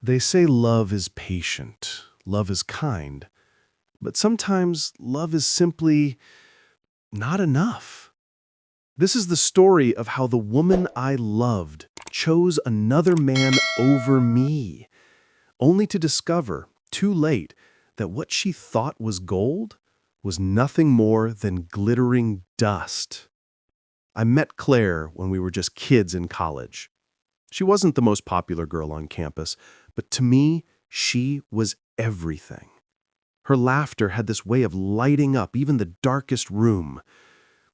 They say love is patient, love is kind, but sometimes love is simply not enough. This is the story of how the woman I loved chose another man over me, only to discover, too late, that what she thought was gold was nothing more than glittering dust. I met Claire when we were just kids in college. She wasn't the most popular girl on campus, but to me, she was everything. Her laughter had this way of lighting up even the darkest room.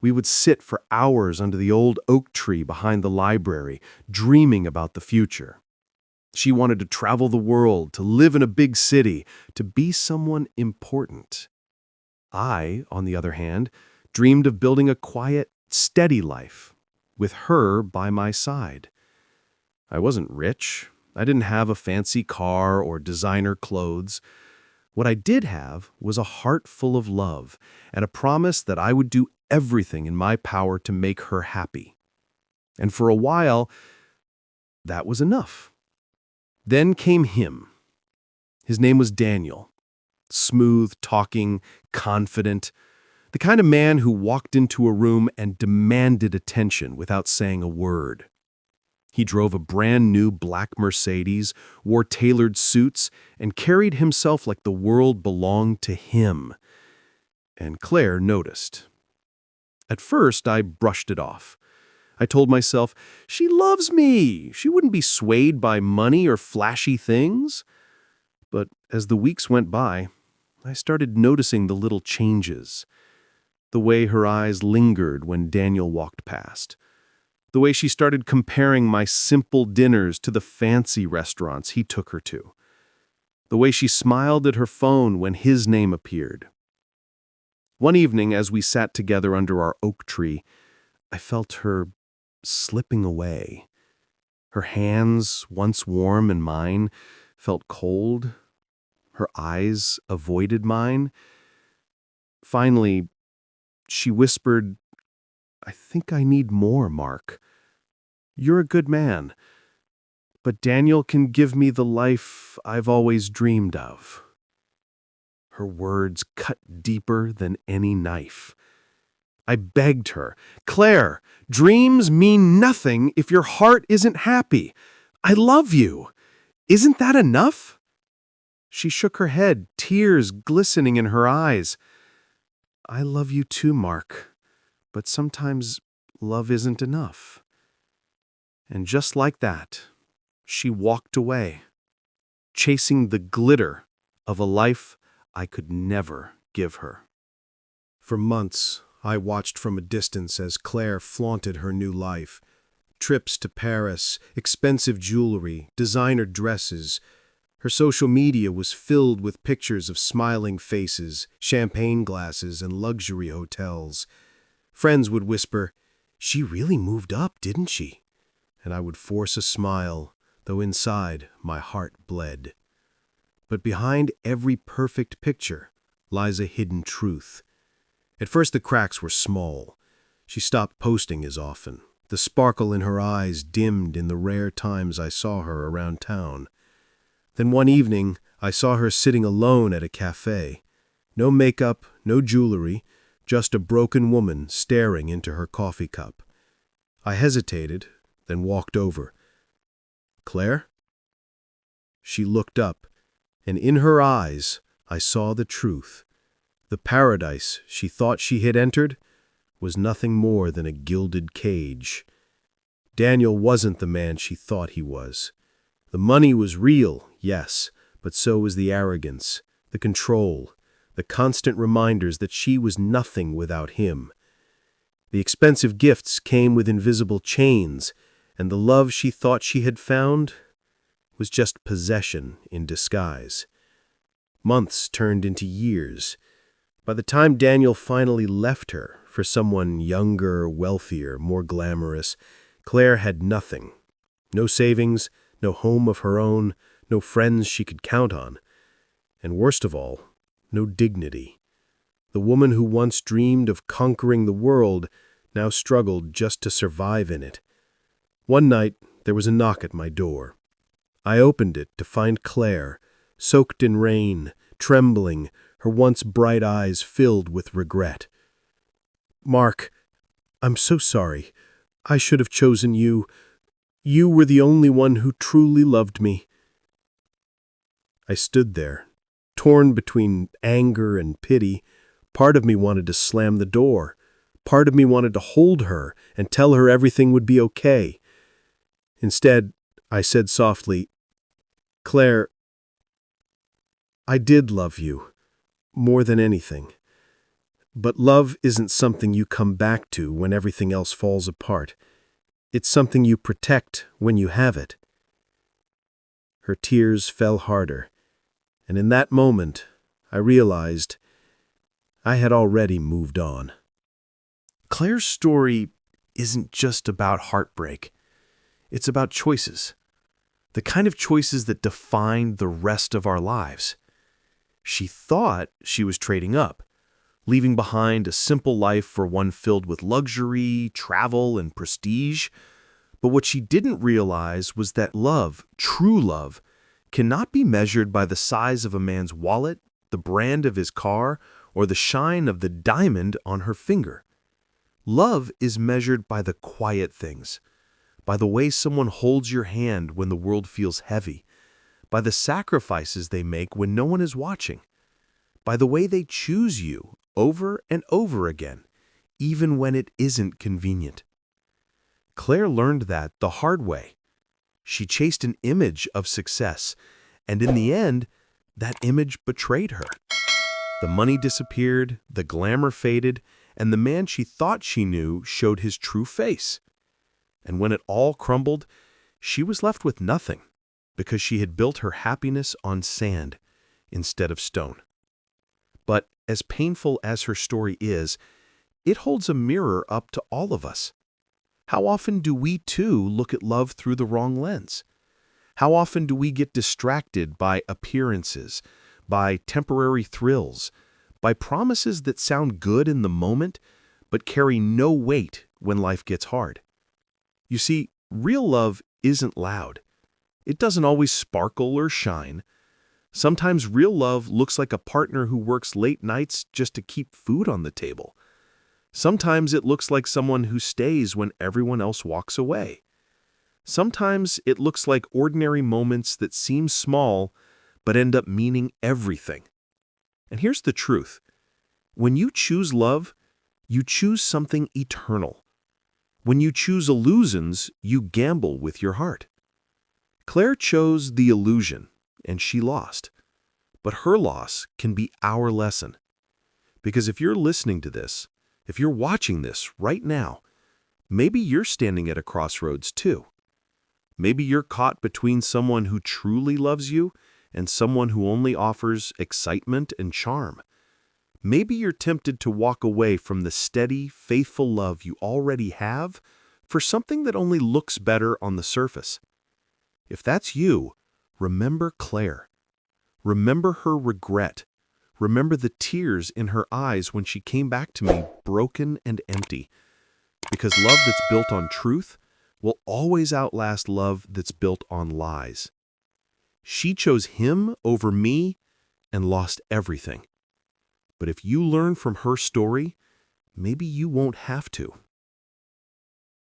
We would sit for hours under the old oak tree behind the library, dreaming about the future. She wanted to travel the world, to live in a big city, to be someone important. I, on the other hand, dreamed of building a quiet, steady life, with her by my side. I wasn't rich. I didn't have a fancy car or designer clothes. What I did have was a heart full of love and a promise that I would do everything in my power to make her happy. And for a while, that was enough. Then came him. His name was Daniel. Smooth, talking, confident. The kind of man who walked into a room and demanded attention without saying a word. He drove a brand new black Mercedes, wore tailored suits, and carried himself like the world belonged to him. And Claire noticed. At first, I brushed it off. I told myself, she loves me. She wouldn't be swayed by money or flashy things. But as the weeks went by, I started noticing the little changes. The way her eyes lingered when Daniel walked past. The way she started comparing my simple dinners to the fancy restaurants he took her to. The way she smiled at her phone when his name appeared. One evening, as we sat together under our oak tree, I felt her slipping away. Her hands, once warm in mine, felt cold. Her eyes avoided mine. Finally, she whispered, "I think I need more, Mark. You're a good man, but Daniel can give me the life I've always dreamed of." Her words cut deeper than any knife. I begged her, "Claire, dreams mean nothing if your heart isn't happy. I love you. Isn't that enough?" She shook her head, tears glistening in her eyes. "I love you too, Mark, but sometimes love isn't enough." And just like that, she walked away, chasing the glitter of a life I could never give her. For months, I watched from a distance as Claire flaunted her new life. Trips to Paris, expensive jewelry, designer dresses. Her social media was filled with pictures of smiling faces, champagne glasses, and luxury hotels. Friends would whisper, "She really moved up, didn't she?" And I would force a smile, though inside my heart bled. But behind every perfect picture lies a hidden truth. At first the cracks were small. She stopped posting as often. The sparkle in her eyes dimmed in the rare times I saw her around town. Then one evening, I saw her sitting alone at a cafe. No makeup, no jewelry, just a broken woman staring into her coffee cup. I hesitated, then walked over. "Claire?" She looked up, and in her eyes I saw the truth. The paradise she thought she had entered was nothing more than a gilded cage. Daniel wasn't the man she thought he was. The money was real, yes, but so was the arrogance, the control, the constant reminders that she was nothing without him. The expensive gifts came with invisible chains, and the love she thought she had found was just possession in disguise. Months turned into years. By the time Daniel finally left her for someone younger, wealthier, more glamorous, Claire had nothing. No savings, no home of her own, no friends she could count on. And worst of all, no dignity. The woman who once dreamed of conquering the world now struggled just to survive in it. One night, there was a knock at my door. I opened it to find Claire, soaked in rain, trembling, her once bright eyes filled with regret. "Mark, I'm so sorry. I should have chosen you. You were the only one who truly loved me." I stood there, torn between anger and pity. Part of me wanted to slam the door. Part of me wanted to hold her and tell her everything would be okay. Instead, I said softly, "Claire, I did love you, more than anything. But love isn't something you come back to when everything else falls apart. It's something you protect when you have it." Her tears fell harder, and in that moment, I realized I had already moved on. Claire's story isn't just about heartbreak. It's about choices. The kind of choices that define the rest of our lives. She thought she was trading up, leaving behind a simple life for one filled with luxury, travel, and prestige. But what she didn't realize was that love, true love, cannot be measured by the size of a man's wallet, the brand of his car, or the shine of the diamond on her finger. Love is measured by the quiet things, by the way someone holds your hand when the world feels heavy, by the sacrifices they make when no one is watching, by the way they choose you over and over again, even when it isn't convenient. Claire learned that the hard way. She chased an image of success, and in the end, that image betrayed her. The money disappeared, the glamour faded, and the man she thought she knew showed his true face. And when it all crumbled, she was left with nothing, because she had built her happiness on sand instead of stone. But as painful as her story is, it holds a mirror up to all of us. How often do we too look at love through the wrong lens? How often do we get distracted by appearances, by temporary thrills, by promises that sound good in the moment, but carry no weight when life gets hard? You see, real love isn't loud. It doesn't always sparkle or shine. Sometimes real love looks like a partner who works late nights just to keep food on the table. Sometimes it looks like someone who stays when everyone else walks away. Sometimes it looks like ordinary moments that seem small but end up meaning everything. And here's the truth. When you choose love, you choose something eternal. When you choose illusions, you gamble with your heart. Claire chose the illusion, and she lost. But her loss can be our lesson. Because if you're listening to this, if you're watching this right now, maybe you're standing at a crossroads too. Maybe you're caught between someone who truly loves you and someone who only offers excitement and charm. Maybe you're tempted to walk away from the steady, faithful love you already have for something that only looks better on the surface. If that's you, remember Claire. Remember her regret. Remember the tears in her eyes when she came back to me broken and empty. Because love that's built on truth will always outlast love that's built on lies. She chose him over me and lost everything. But if you learn from her story, maybe you won't have to.